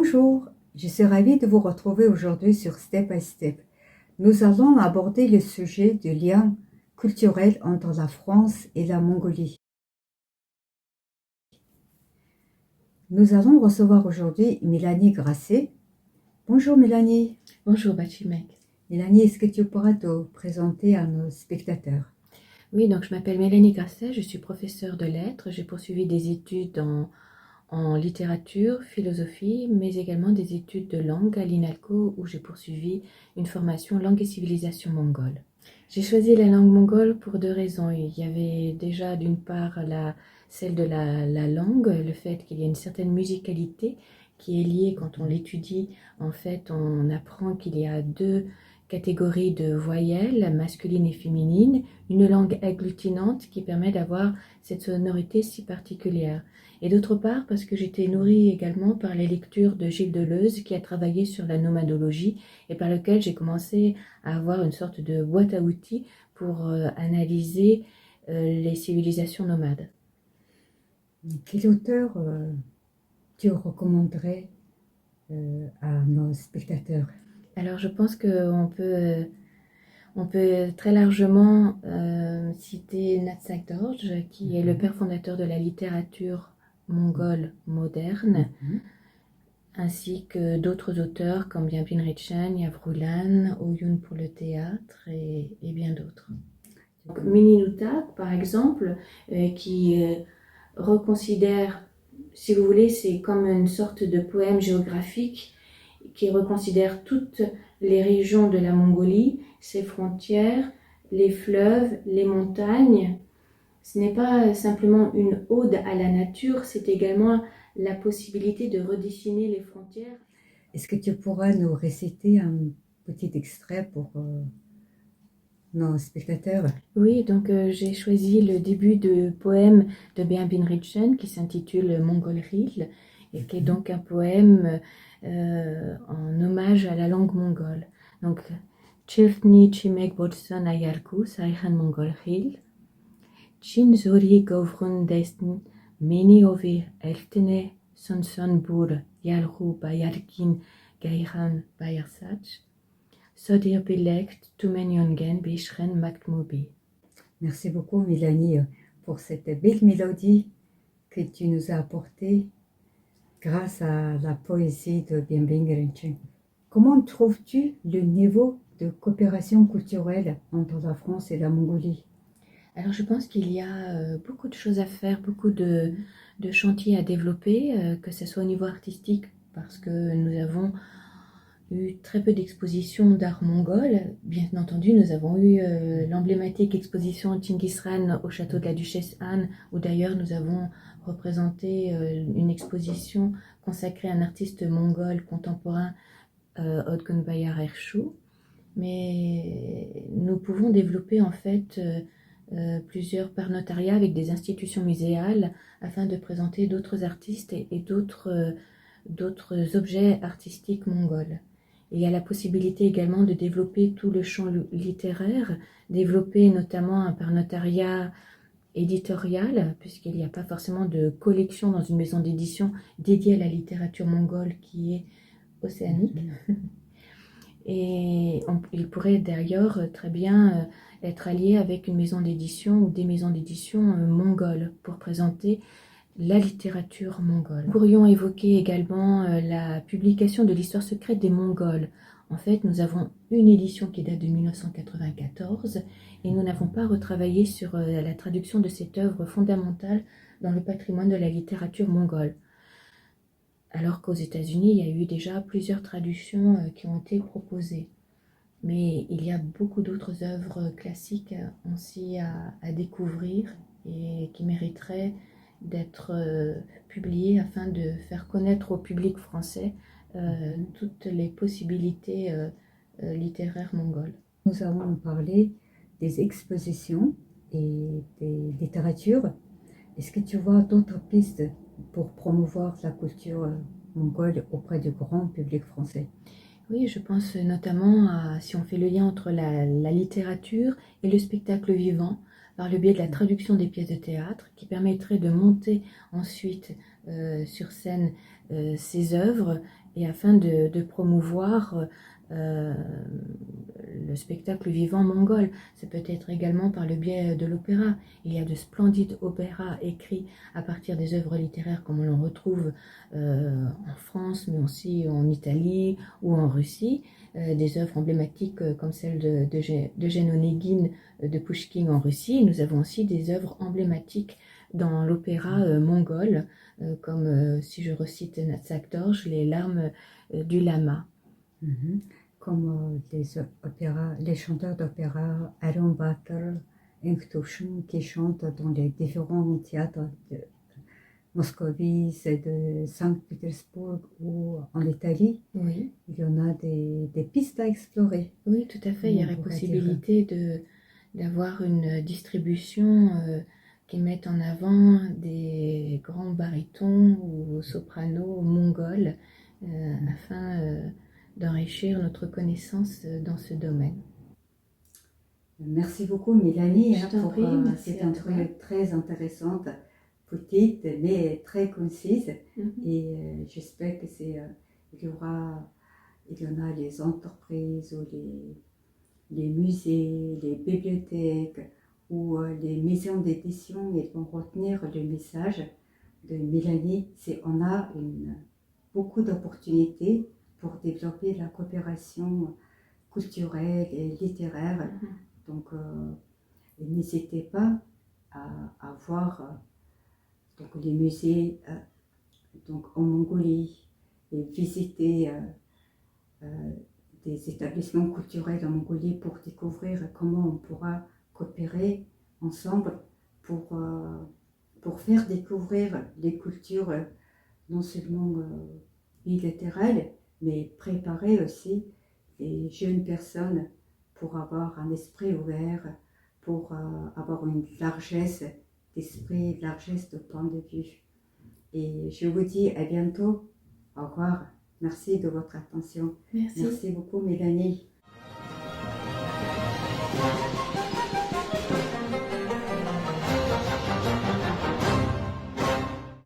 Bonjour, je suis ravie de vous retrouver aujourd'hui sur Step by Step. Nous allons aborder le sujet du lien culturel entre la France et la Mongolie. Nous allons recevoir aujourd'hui Mélanie Grasset. Bonjour Mélanie. Bonjour Bachimek. Mélanie, est-ce que tu pourras te présenter à nos spectateurs? Oui, donc je m'appelle Mélanie Grasset, je suis professeure de lettres. J'ai poursuivi des études en littérature, philosophie, mais également des études de langue à l'INALCO où j'ai poursuivi une formation langue et civilisation mongole. J'ai choisi la langue mongole pour deux raisons. Il y avait déjà d'une part celle de la langue, le fait qu'il y a une certaine musicalité qui est liée quand on l'étudie. En fait, on apprend qu'il y a deux catégories de voyelles, masculines et féminines, une langue agglutinante qui permet d'avoir cette sonorité si particulière. Et d'autre part, parce que j'étais nourrie également par les lectures de Gilles Deleuze qui a travaillé sur la nomadologie et par lequel j'ai commencé à avoir une sorte de boîte à outils pour analyser les civilisations nomades. Quel auteur tu recommanderais à nos spectateurs? Alors je pense qu'on peut très largement citer Natsak Dorj, qui est le père fondateur de la littérature mongole moderne, ainsi que d'autres auteurs comme Bienpin Ritchen, Yavrulan, Oyun pour le théâtre et bien d'autres. Mininutak, par exemple, qui reconsidère, si vous voulez, c'est comme une sorte de poème géographique qui reconsidère toutes les régions de la Mongolie, ses frontières, les fleuves, les montagnes. Ce n'est pas simplement une ode à la nature, c'est également la possibilité de redessiner les frontières. Est-ce que tu pourras nous réciter un petit extrait pour nos spectateurs? Oui, donc j'ai choisi le début de poème de Bienpin Ritchen qui s'intitule Mongol Ril et qui est donc un poème en hommage à la langue mongole. Donc, Chilfni Chimek Bodson Ayarku Saihan Mongol Ril, Chin Zori Govrun Destin Meni Ovi Eltene Sonson Bur Yalru Bayarkin Gairan Bayarsach. Sodir Bilekt Tumeniongen Bishren Maktmubi. Merci beaucoup Mélanie pour cette belle mélodie que tu nous as apportée grâce à la poésie de Bienpin Ritchen. Comment trouves-tu le niveau de coopération culturelle entre la France et la Mongolie? Alors je pense qu'il y a beaucoup de choses à faire, beaucoup de chantiers à développer, que ce soit au niveau artistique, parce que nous avons eu très peu d'expositions d'art mongol. Bien entendu, nous avons eu l'emblématique exposition Tchingis Khan au château de la Duchesse Anne, où d'ailleurs nous avons représenté une exposition consacrée à un artiste mongol contemporain, Odgon Bayar Ershou. Mais nous pouvons développer en fait plusieurs partenariats avec des institutions muséales afin de présenter d'autres artistes et d'autres objets artistiques mongols. Et il y a la possibilité également de développer tout le champ littéraire, développer notamment un partenariat éditorial, puisqu'il n'y a pas forcément de collection dans une maison d'édition dédiée à la littérature mongole qui est océanique. Et il pourrait d'ailleurs très bien être allié avec une maison d'édition ou des maisons d'édition mongoles pour présenter la littérature mongole. Nous pourrions évoquer également la publication de l'histoire secrète des Mongols. En fait, nous avons une édition qui date de 1994 et nous n'avons pas retravaillé sur la traduction de cette œuvre fondamentale dans le patrimoine de la littérature mongole. Alors qu'aux États-Unis, il y a eu déjà plusieurs traductions qui ont été proposées. Mais il y a beaucoup d'autres œuvres classiques aussi à découvrir et qui mériteraient d'être publiées afin de faire connaître au public français toutes les possibilités littéraires mongoles. Nous avons parlé des expositions et des littératures. Est-ce que tu vois d'autres pistes pour promouvoir la culture mongole auprès du grand public français? Oui, je pense notamment à, si on fait le lien entre la littérature et le spectacle vivant, par le biais de la traduction des pièces de théâtre, qui permettrait de monter ensuite sur scène ces œuvres et afin de promouvoir le spectacle vivant mongol. Ça peut être également par le biais de l'opéra. Il y a de splendides opéras écrits à partir des œuvres littéraires comme on l'en retrouve en France, mais aussi en Italie ou en Russie. Des œuvres emblématiques comme celle d'Eugène Onegin de Pouchkine en Russie. Nous avons aussi des œuvres emblématiques dans l'opéra mongol, comme si je recite Natsak Dorje, Les larmes du lama. Comme les chanteurs d'opéra Aaron Bator, Enktoshin, qui chantent dans les différents théâtres de Moscovite et de Saint-Pétersbourg ou en Italie. Oui. Il y en a des pistes à explorer. Oui, tout à fait. Il y aurait possibilité d'avoir une distribution qui mette en avant des grands barytons ou sopranos mongols afin d'enrichir notre connaissance dans ce domaine. Merci beaucoup Mélanie pour cette entrevue très intéressante, petite mais très concise. Et j'espère que il y en a les entreprises ou les musées, les bibliothèques ou les maisons d'édition, ils vont retenir le message de Mélanie. On a beaucoup d'opportunités pour développer la coopération culturelle et littéraire. Donc, n'hésitez pas à voir les musées en Mongolie et visiter des établissements culturels en Mongolie pour découvrir comment on pourra coopérer ensemble pour faire découvrir les cultures non seulement bilatérales, mais préparer aussi les jeunes personnes pour avoir un esprit ouvert, pour avoir une largesse d'esprit, largesse de point de vue. Et je vous dis à bientôt. Au revoir. Merci de votre attention. Merci. Merci beaucoup Mélanie.